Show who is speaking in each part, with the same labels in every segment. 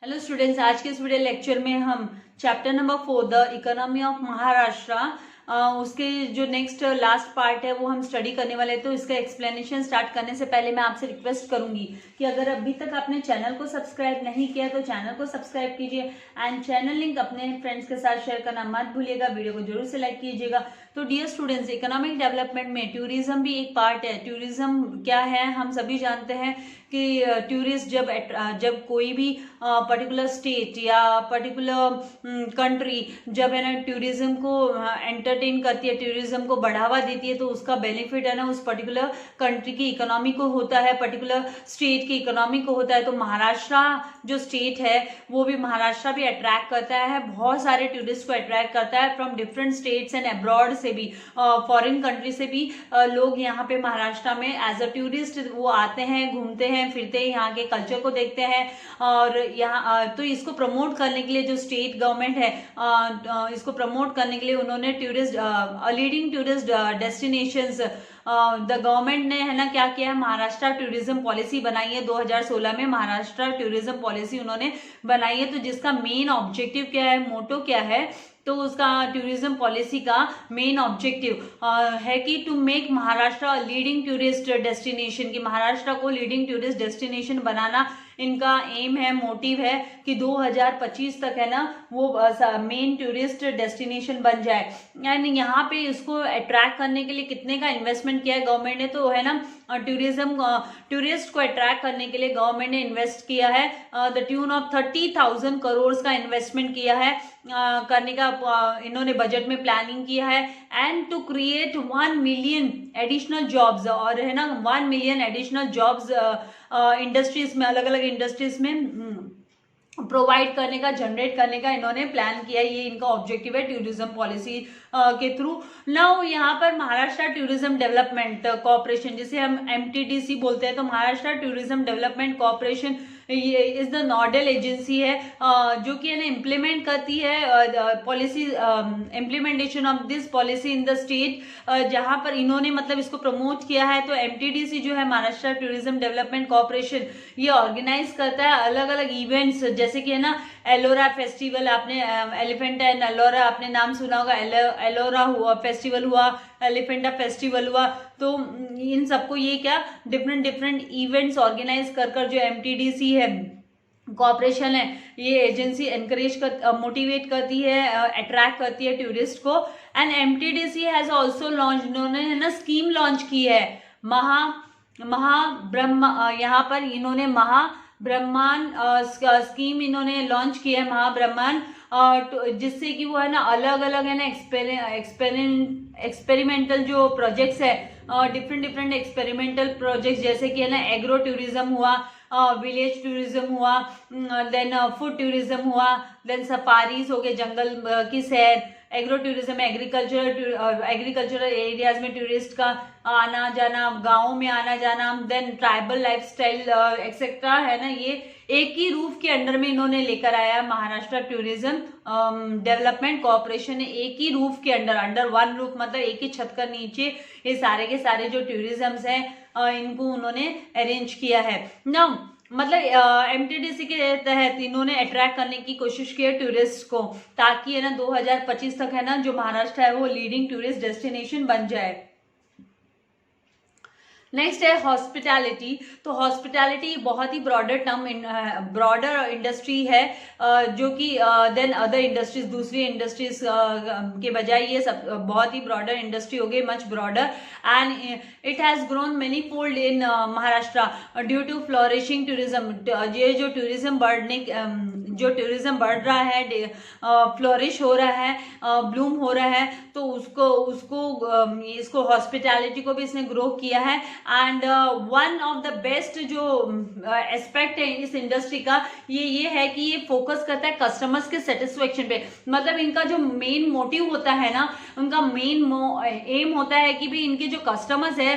Speaker 1: Hello students, आज के इस वीडियो लेक्चर में हम chapter number 4 the economy of Maharashtra उसके जो नेक्स्ट लास्ट पार्ट है वो हम स्टडी करने वाले हैं। तो इसका एक्सप्लेनेशन स्टार्ट करने से पहले मैं आपसे रिक्वेस्ट करूंगी कि अगर अभी तक आपने चैनल को सब्सक्राइब नहीं किया तो चैनल को सब्सक्राइब कीजिए एंड चैनल लिंक अपने फ्रेंड्स के साथ शेयर करना मत भूलिएगा। वीडियो को जरूर से लाइक कीजिएगा। तो डियर स्टूडेंट्स, इकोनॉमिक डेवलपमेंट में टूरिज्म भी एक पार्ट है। टूरिज्म क्या है, हम सभी जानते हैं कि टूरिस्ट जब कोई भी पर्टिकुलर स्टेट या पर्टिकुलर कंट्री जब है ना टूरिज्म को एंटरटेन करती है, टूरिज्म को बढ़ावा देती है, तो उसका बेनिफिट है ना उस पर्टिकुलर कंट्री की इकोनॉमी को होता है, पर्टिकुलर स्टेट की इकोनॉमी को होता है। तो महाराष्ट्र जो स्टेट है वो भी, महाराष्ट्र भी अट्रैक्ट करता है, बहुत सारे टूरिस्ट को अट्रैक्ट करता है from different states and abroad से भी, फॉरेन कंट्री से भी लोग यहाँ पे महाराष्ट्र में एज अ टूरिस्ट वो आते हैं, घूमते हैं, फिरते हैं, यहाँ के कल्चर को देखते हैं। और यहाँ तो इसको प्रमोट करने के लिए जो स्टेट गवर्नमेंट है, इसको प्रमोट करने के लिए उन्होंने tourist leading tourist destinations the government ने है ना क्या किया है, महाराष्ट्र टूरिज्म पॉलिसी बनाई है। 2016 में महाराष्ट्र टूरिज्म पॉलिसी उन्होंने बनाई है। तो जिसका मेन ऑब्जेक्टिव क्या है, मोटो क्या है, तो उसका टूरिज्म पॉलिसी का मेन ऑब्जेक्टिव है कि to make Maharashtra leading tourist destination, की महाराष्ट्र को लीडिंग टूरिस्ट डेस्टिनेशन बनाना इनका एम है, मोटिव है कि 2025 तक है ना वो मेन टूरिस्ट डेस्टिनेशन बन जाए। एंड यहाँ पे इसको अट्रैक्ट करने के लिए कितने का इन्वेस्टमेंट किया है गवर्नमेंट ने, तो है ना टूरिस्ट को अट्रैक्ट करने के लिए गवर्नमेंट ने इन्वेस्ट किया है द ट्यून ऑफ 30,000 करोड़ का इन्वेस्टमेंट किया है, करने का इन्होंने बजट में प्लानिंग किया है। And to create 1 million additional jobs, और है ना 1 मिलियन एडिशनल जॉब्स इंडस्ट्रीज में, अलग अलग इंडस्ट्रीज में प्रोवाइड करने का, जनरेट करने का इन्होंने प्लान किया। ये इनका ऑब्जेक्टिव है टूरिज्म पॉलिसी के थ्रू। नाउ यहाँ पर महाराष्ट्र टूरिज्म डेवलपमेंट कॉर्पोरेशन, जिसे हम MTDC बोलते हैं, तो महाराष्ट्र टूरिज्म डेवलपमेंट कॉर्पोरेशन ये इज द नोडल एजेंसी है जो कि है ना इम्प्लीमेंट करती है policy, implementation of this policy in the state, जहां पर इन्होंने मतलब इसको प्रमोट किया है। तो MTDC जो है, महाराष्ट्र टूरिज्म डेवलपमेंट कॉर्पोरेशन, ये ऑर्गेनाइज करता है अलग अलग इवेंट्स, जैसे कि है ना एलोरा फेस्टिवल, आपने एलिफेंटा एंड एलोरा आपने नाम सुना होगा, एलोरा हुआ फेस्टिवल हुआ, एलिफेंटा फेस्टिवल हुआ। तो इन सबको ये क्या डिफरेंट इवेंट्स ऑर्गेनाइज कर जो MTDC है कॉर्पोरेशन है, ये एजेंसी एनकरेज मोटिवेट करती है, अट्रैक्ट करती है टूरिस्ट को। And MTDC has also launch, इन्होंने है ना स्कीम लॉन्च की है महाब्रह्म, यहाँ पर इन्होंने महाब्रह्मांड स्कीम इन्होंने लॉन्च की है, महाब्रह्मांड, जिससे कि वो है ना अलग अलग है ना एक्सपेरिमेंटल जो प्रोजेक्ट्स है, डिफरेंट एक्सपेरिमेंटल प्रोजेक्ट्स, जैसे कि है ना एग्रो टूरिज्म हुआ, विलेज टूरिज्म हुआ, देन फूड टूरिज्म हुआ, देन सफारीज हो गए, जंगल की सैर। एग्रो टूरिज्म में एग्रीकल्चरल एरियाज में टूरिस्ट का आना जाना, गाँव में आना जाना, देन ट्राइबल लाइफस्टाइल एक्सेट्रा है ना, ये एक ही रूफ के अंडर में इन्होंने लेकर आया है। महाराष्ट्र टूरिज्म डेवलपमेंट कॉर्पोरेशन ने एक ही रूफ के अंडर वन रूफ, मतलब एक ही छत का नीचे ये सारे के सारे जो टूरिज्म्स हैं इनको उन्होंने अरेंज किया है ना। मतलब MTDC के तहत इन्होंने अट्रैक्ट करने की कोशिश की है टूरिस्ट को, ताकि है ना 2025 तक है ना जो महाराष्ट्र है वो लीडिंग टूरिस्ट डेस्टिनेशन बन जाए। नेक्स्ट है हॉस्पिटैलिटी। तो हॉस्पिटैलिटी बहुत ही ब्रॉडर टर्म, ब्रॉडर इंडस्ट्री है, जो कि देन अदर इंडस्ट्रीज, दूसरी इंडस्ट्रीज के बजाय ये सब बहुत ही ब्रॉडर इंडस्ट्री हो गई, much broader. And it has grown many fold in Maharashtra due to flourishing tourism. ये जो टूरिज्म बढ़ रहा है, फ्लोरिश हो रहा है, ब्लूम हो रहा है, तो इसको हॉस्पिटैलिटी को भी इसने ग्रो किया है। And one of the best जो एस्पेक्ट है इस इंडस्ट्री का, ये है कि ये फोकस करता है कस्टमर्स के सेटिस्फेक्शन पे। मतलब इनका जो मेन मोटिव होता है ना, उनका मेन एम होता है कि भाई इनके जो कस्टमर्स है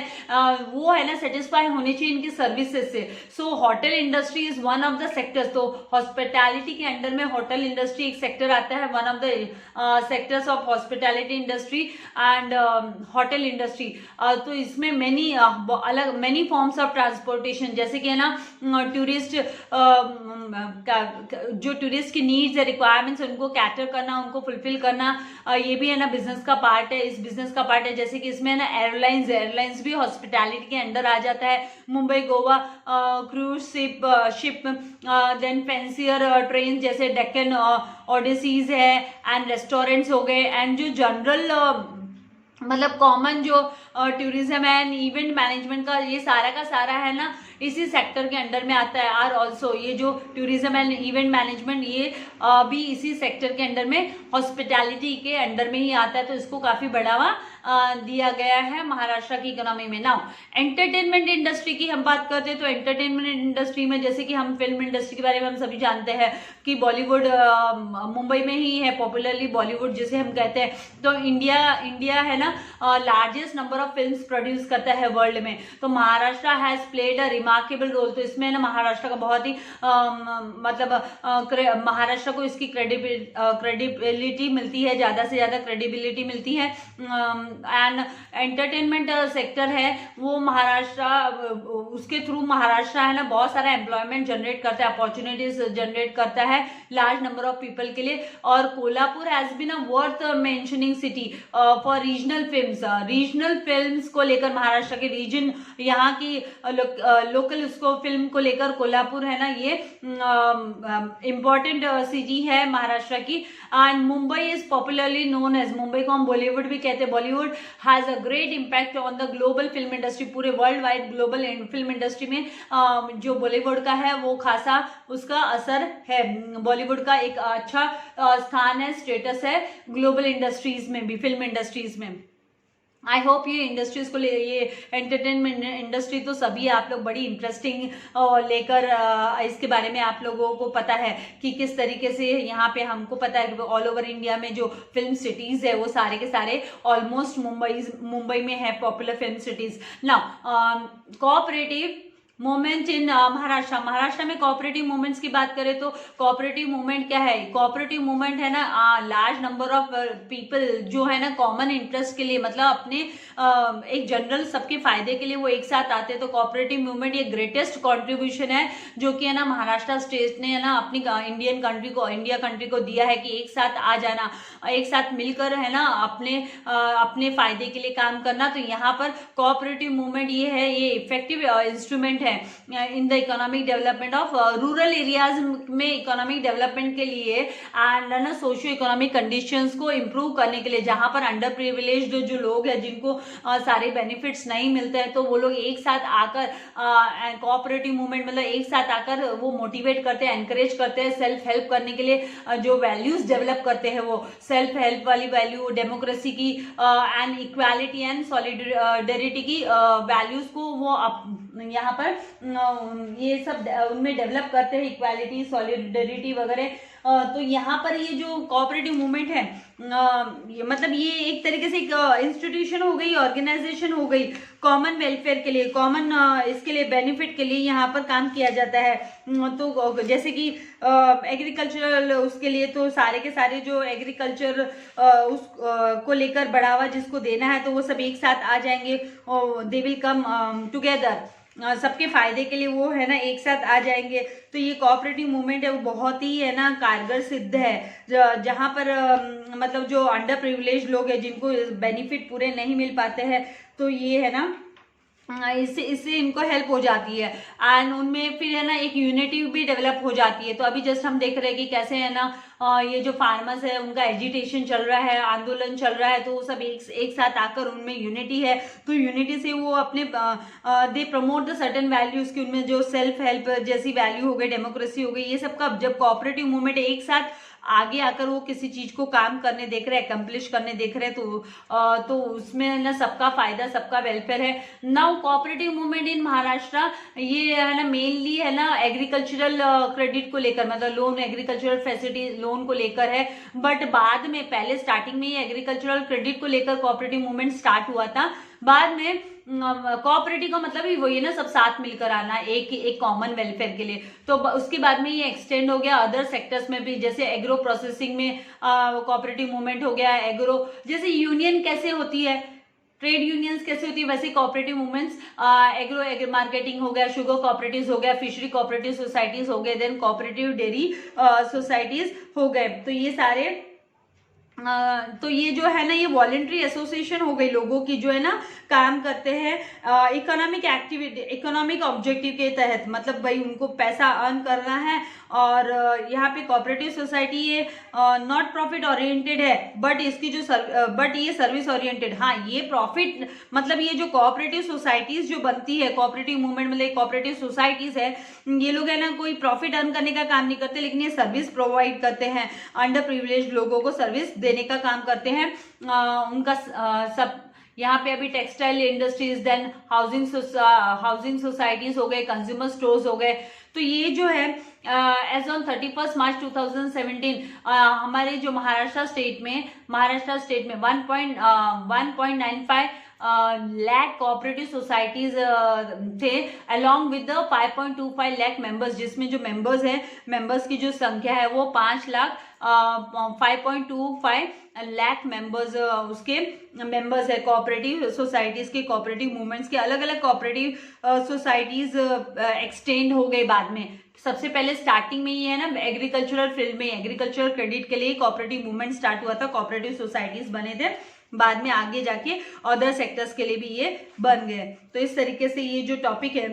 Speaker 1: वो है ना सेटिस्फाई होने चाहिए इनकी सर्विसेज से। So hotel industry is one of the sectors. तो हॉस्पिटैलिटी हॉस्पिटैलिटी के अंडर में होटल इंडस्ट्री एक सेक्टर आता है, one of the sectors of hospitality industry and hotel industry. तो इसमें मेनी फॉर्म्स ऑफ ट्रांसपोर्टेशन, जैसे कि है ना टूरिस्ट, जो टूरिस्ट की नीड्स है, रिक्वायरमेंट्स, उनको कैटर करना, उनको फुलफिल करना, ये भी है ना बिजनेस का पार्ट है। इस बिजनेस का पार्ट है जैसे कि इसमें है ना एयरलाइंस भी हॉस्पिटैलिटी के अंडर आ जाता है। Mumbai Goa cruise ship, then fancier train जैसे डेक्कन ओडिसीज है, एंड रेस्टोरेंट्स हो गए, एंड जो जनरल मतलब कॉमन जो टूरिज्म एंड इवेंट मैनेजमेंट का ये सारा का सारा है ना इसी सेक्टर के अंडर में आता है। और ऑल्सो ये जो टूरिज्म एंड इवेंट मैनेजमेंट ये भी इसी सेक्टर के अंडर में, हॉस्पिटैलिटी के अंडर में ही आता है। तो इसको काफी बढ़ावा दिया गया है महाराष्ट्र की इकोनॉमी में। नाउ एंटरटेनमेंट इंडस्ट्री की हम बात करते हैं तो एंटरटेनमेंट इंडस्ट्री में जैसे कि हम फिल्म इंडस्ट्री के बारे में हम सभी जानते हैं कि बॉलीवुड मुंबई में ही है, पॉपुलरली बॉलीवुड जिसे हम कहते हैं। तो इंडिया है ना largest number of films produce करता है वर्ल्ड में। तो Maharashtra has played a remarkable role. तो इसमें ना महाराष्ट्र का बहुत ही मतलब महाराष्ट्र को इसकी क्रेडिबिलिटी मिलती है, ज्यादा से ज्यादा क्रेडिबिलिटी मिलती है। एंड एंटरटेनमेंट सेक्टर है वो महाराष्ट्र, उसके थ्रू महाराष्ट्र है ना बहुत सारा एम्प्लॉयमेंट जनरेट करता है, अपॉर्चुनिटीज जनरेट करता है लार्ज नंबर ऑफ पीपल के लिए। और Kolhapur has been a worth mentioning city for regional films को लेकर। महाराष्ट्र के रीजन, यहाँ की लोकल उसको फिल्म को लेकर कोल्हापुर है ना ये इम्पोर्टेंट सिटी है महाराष्ट्र की। And Mumbai is popularly known as, Mumbai को हम बॉलीवुड भी कहते हैं। Bollywood has a great impact on the global film industry. पूरे world wide global film industry में जो बॉलीवुड का है वो खासा उसका असर है। बॉलीवुड का एक अच्छा स्थान है, स्टेटस है ग्लोबल इंडस्ट्रीज में भी, फिल्म इंडस्ट्रीज में। आई होप ये इंडस्ट्रीज को ये एंटरटेनमेंट इंडस्ट्री तो सभी आप लोग बड़ी इंटरेस्टिंग लेकर इसके बारे में आप लोगों को पता है कि किस तरीके से यहाँ पे हमको पता है कि ऑल ओवर इंडिया में जो फिल्म सिटीज है वो सारे के सारे ऑलमोस्ट मुंबई में है popular film cities. Now cooperative movement in Maharashtra में कोऑपरेटिव मूवमेंट्स की बात करें तो कोऑपरेटिव मूवमेंट क्या है? कोऑपरेटिव मूवमेंट है ना लार्ज नंबर ऑफ पीपल जो है ना कॉमन इंटरेस्ट के लिए, मतलब अपने एक जनरल सबके फायदे के लिए वो एक साथ आते हैं। तो कोऑपरेटिव मूवमेंट ये ग्रेटेस्ट कंट्रीब्यूशन है जो कि है ना महाराष्ट्र स्टेट ने है ना अपनी इंडिया कंट्री को दिया है कि एक साथ आ जाना, एक साथ मिलकर है ना अपने फायदे के लिए काम करना। तो यहाँ पर कोऑपरेटिव मूवमेंट ये है, ये इफेक्टिव इंस्ट्रूमेंट है in the economic development of rural areas में, इकोनॉमिक डेवलपमेंट के लिए एंड ना सोशियो इकोनॉमिक कंडीशंस को इम्प्रूव करने के लिए। जहां पर अंडर प्रिविलेज्ड जो लोग हैं जिनको सारे बेनिफिट्स नहीं मिलते हैं तो वो लोग एक साथ आकर कोऑपरेटिव मूवमेंट मतलब एक साथ आकर वो मोटिवेट करते हैं, एनकरेज करते हैं सेल्फ हेल्प करने के लिए। जो वैल्यूज डेवलप करते हैं वो सेल्फ हेल्प वाली वैल्यू, डेमोक्रेसी की एंड इक्वालिटी एंड सॉलिडेरिटी की वैल्यूज को वो यहाँ पर ये सब उनमें डेवलप करते हैं, इक्वालिटी, सॉलिडेरिटी वगैरह। तो यहाँ पर ये जो कोऑपरेटिव मूवमेंट है मतलब ये एक तरीके से एक इंस्टीट्यूशन हो गई, ऑर्गेनाइजेशन हो गई, कॉमन वेलफेयर के लिए, कॉमन इसके लिए बेनिफिट के लिए यहाँ पर काम किया जाता है। तो जैसे कि एग्रीकल्चरल उसके लिए तो सारे के सारे जो एग्रीकल्चर उस को लेकर बढ़ावा जिसको देना है तो वो सब एक साथ आ जाएंगे, दे विल कम टुगेदर, सबके फायदे के लिए वो है ना एक साथ आ जाएंगे। तो ये कोऑपरेटिव मूवमेंट है वो बहुत ही है ना कारगर सिद्ध है। जहां पर मतलब जो अंडर प्रिविलेज लोग हैं जिनको बेनिफिट पूरे नहीं मिल पाते हैं तो ये है ना इससे इनको हेल्प हो जाती है एंड उनमें फिर है ना एक यूनिटी भी डेवलप हो जाती है। तो अभी जस्ट हम देख रहे हैं कि कैसे है ना ये जो फार्मर्स है उनका एजिटेशन चल रहा है, आंदोलन चल रहा है, तो वो सब एक साथ आकर उनमें यूनिटी है। तो यूनिटी से वो अपने they promote the certain values की, उनमें जो सेल्फ हेल्प जैसी वैल्यू हो गई, डेमोक्रेसी हो गई, ये सब का जब कोऑपरेटिव मूवमेंट एक साथ आगे आकर वो किसी चीज को काम करने देख रहे हैं, अकम्प्लिश करने देख रहे हैं तो उसमें ना सबका फायदा, सबका वेलफेयर है। Now cooperative movement in Maharashtra ये है ना मेनली है ना एग्रीकल्चरल क्रेडिट को लेकर, मतलब लोन, एग्रीकल्चरल फैसिलिटी लोन को लेकर है। बट बाद में पहले स्टार्टिंग में ही एग्रीकल्चरल क्रेडिट को लेकर कोऑपरेटिव मूवमेंट स्टार्ट हुआ था बाद में कोऑपरेटिव का मतलब ही वही है ना, सब साथ मिलकर आना एक कॉमन वेलफेयर के लिए। तो उसके बाद में ये एक्सटेंड हो गया अदर सेक्टर्स में भी, जैसे एग्रो प्रोसेसिंग में कोऑपरेटिव मूवमेंट हो गया। एग्रो जैसे यूनियन कैसे होती है, ट्रेड यूनियंस कैसे होती है, वैसे कोऑपरेटिव मूवमेंट्स एग्रो मार्केटिंग हो गया, शुगर कोऑपरेटिव्स हो गया, फिशरी कोऑपरेटिव सोसाइटीज हो गए, देन कोऑपरेटिव डेयरी सोसाइटीज हो गए। तो ये सारे तो ये जो है ना, ये वॉलेंट्री एसोसिएशन हो गई लोगों की, जो है ना काम करते हैं इकोनॉमिक एक्टिविटी, इकोनॉमिक ऑब्जेक्टिव के तहत। मतलब भाई उनको पैसा अर्न करना है, और यहाँ पे कोऑपरेटिव सोसाइटी ये नॉट प्रॉफिट ओरिएंटेड है, बट इसकी जो बट ये सर्विस ओरिएंटेड। हाँ, ये प्रॉफिट मतलब ये जो कोऑपरेटिव सोसाइटीज जो बनती है, कोऑपरेटिव मूवमेंट मतलब कोऑपरेटिव सोसाइटीज है, ये लोग है ना कोई प्रॉफिट अर्न करने का काम नहीं करते, लेकिन ये सर्विस प्रोवाइड करते हैं, अंडर प्रिविलेज लोगों को सर्विस देने का काम करते हैं। उनका सब यहाँ पे अभी textile industries, then housing societies हो गए, कंज्यूमर स्टोर्स हो गए। तो ये जो है एज ऑन 31 मार्च 2017 हमारे जो महाराष्ट्र स्टेट में 1.95 lakh कोऑपरेटिव सोसाइटीज थे, along with the 5.25 lakh members, जिसमें जो मेंबर्स है, मेंबर्स की जो संख्या है वो 5.25 लाख मेंबर्स उसके मेंबर्स है कोऑपरेटिव सोसाइटीज के, कोऑपरेटिव मूवमेंट्स के। अलग अलग कोऑपरेटिव सोसाइटीज एक्सटेंड हो गए बाद में। सबसे पहले स्टार्टिंग में ये है ना एग्रीकल्चरल फील्ड में, एग्रीकल्चरल क्रेडिट के लिए कोऑपरेटिव मूवमेंट स्टार्ट हुआ था, कोऑपरेटिव सोसाइटीज बने थे, बाद में आगे जाके अदर सेक्टर्स के लिए भी ये बन गए। तो इस तरीके से ये जो टॉपिक है,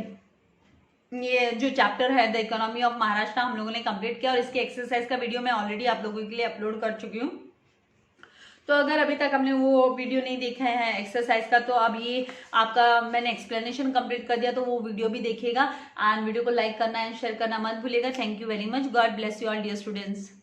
Speaker 1: ये जो चैप्टर है द इकोनॉमी ऑफ महाराष्ट्र हम लोगों ने कंप्लीट किया, और इसके एक्सरसाइज का वीडियो मैं ऑलरेडी आप लोगों के लिए अपलोड कर चुकी हूँ। तो अगर अभी तक हमने वो वीडियो नहीं देखा है एक्सरसाइज का, तो अब ये आपका मैंने एक्सप्लेनेशन कंप्लीट कर दिया, तो वो वीडियो भी देखिएगा, एंड वीडियो को लाइक करना एंड शेयर करना मत भूलिएगा। Thank you very much, God bless you all dear students.